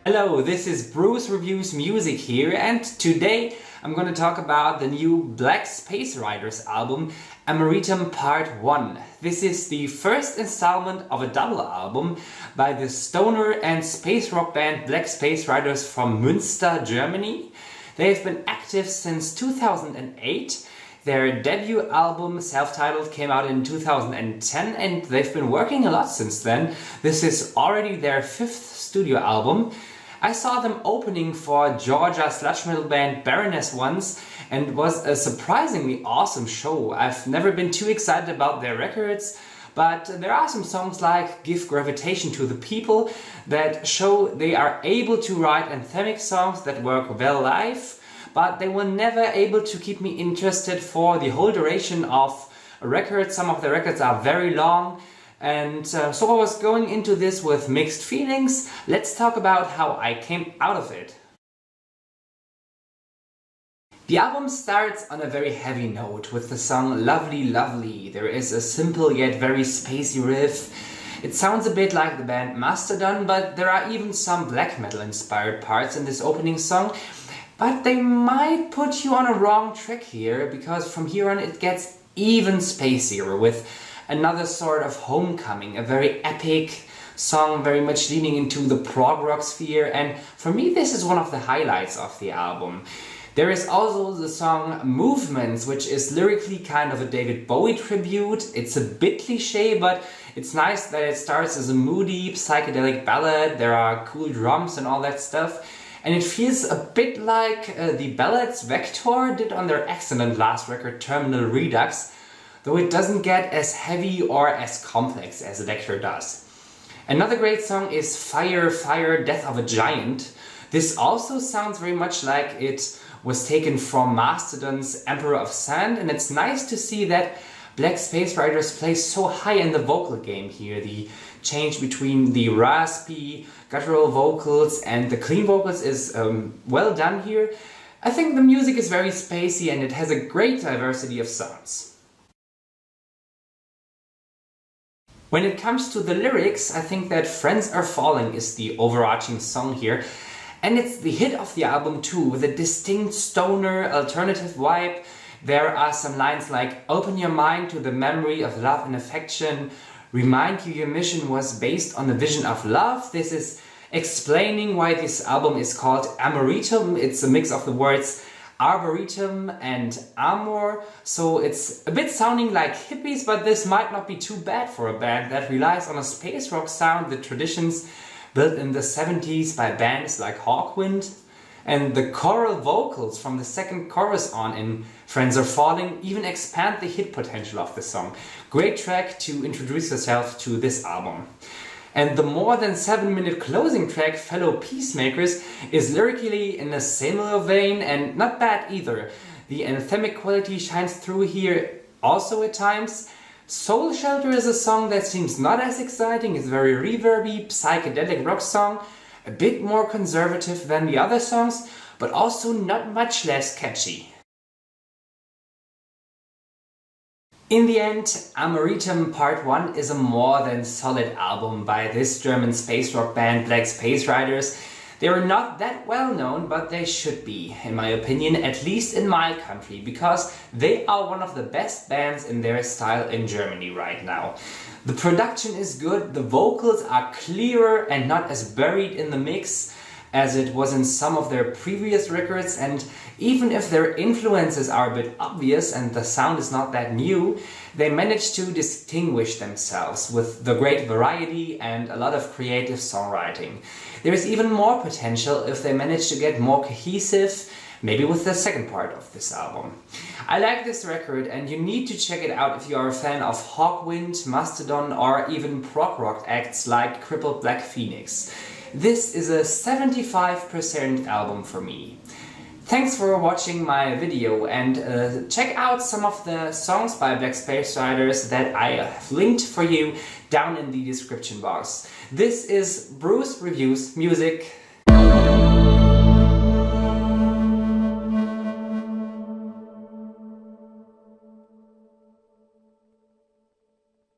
Hello, this is Bruce Reviews Music here, and today I'm going to talk about the new Black Space Riders album, Amoretum Part 1. This is the first installment of a double album by the stoner and space rock band Black Space Riders from Münster, Germany. They have been active since 2008. Their debut album, self-titled, came out in 2010 and they've been working a lot since then. This is already their fifth studio album. I saw them opening for Georgia sludge metal band Baroness once and it was a surprisingly awesome show. I've never been too excited about their records, but there are some songs like Give Gravitation to the People that show they are able to write anthemic songs that work well live, but they were never able to keep me interested for the whole duration of a record. Some of the records are very long. And so I was going into this with mixed feelings. Let's talk about how I came out of it. The album starts on a very heavy note with the song Lovely Lovely. There is a simple yet very spacey riff. It sounds a bit like the band Mastodon, but there are even some black metal inspired parts in this opening song. But they might put you on a wrong track here, because from here on it gets even spacier with another sort of homecoming, a very epic song, very much leaning into the prog rock sphere, and for me this is one of the highlights of the album. There is also the song Movements, which is lyrically kind of a David Bowie tribute. It's a bit cliché, but it's nice that it starts as a moody, psychedelic ballad. There are cool drums and all that stuff. And it feels a bit like the ballads Vector did on their excellent last record, Terminal Redux, though it doesn't get as heavy or as complex as Vector does. Another great song is Fire, Fire, Death of a Giant. This also sounds very much like it was taken from Mastodon's Emperor of Sand, and it's nice to see that Black Space Riders play so high in the vocal game here. The change between the raspy, guttural vocals and the clean vocals is well done here. I think the music is very spacey and it has a great diversity of sounds. When it comes to the lyrics, I think that Friends Are Falling is the overarching song here. And it's the hit of the album too, with a distinct stoner alternative vibe. There are some lines like, open your mind to the memory of love and affection, remind you your mission was based on a vision of love. This is explaining why this album is called Amoretum. It's a mix of the words Arboretum and Amor, so it's a bit sounding like hippies, but this might not be too bad for a band that relies on a space rock sound, the traditions built in the 70s by bands like Hawkwind. And the choral vocals from the second chorus on in Friends Are Falling even expand the hit potential of the song. Great track to introduce yourself to this album. And the more than 7-minute closing track, Fellow Peacemakers, is lyrically in a similar vein and not bad either. The anthemic quality shines through here also at times. Soul Shelter is a song that seems not as exciting. It's a very reverby, psychedelic rock song, a bit more conservative than the other songs, but also not much less catchy. In the end, Amoretum Part 1 is a more than solid album by this German space rock band Black Space Riders. They are not that well known, but they should be, in my opinion, at least in my country, because they are one of the best bands in their style in Germany right now. The production is good, the vocals are clearer and not as buried in the mix as it was in some of their previous records, and even if their influences are a bit obvious and the sound is not that new, they manage to distinguish themselves with the great variety and a lot of creative songwriting. There is even more potential if they manage to get more cohesive, maybe with the second part of this album. I like this record and you need to check it out if you are a fan of Hawkwind, Mastodon or even prog rock acts like Crippled Black Phoenix. This is a 75% album for me. Thanks for watching my video, and check out some of the songs by Black Space Riders that I have linked for you down in the description box. This is Bruce Reviews Music.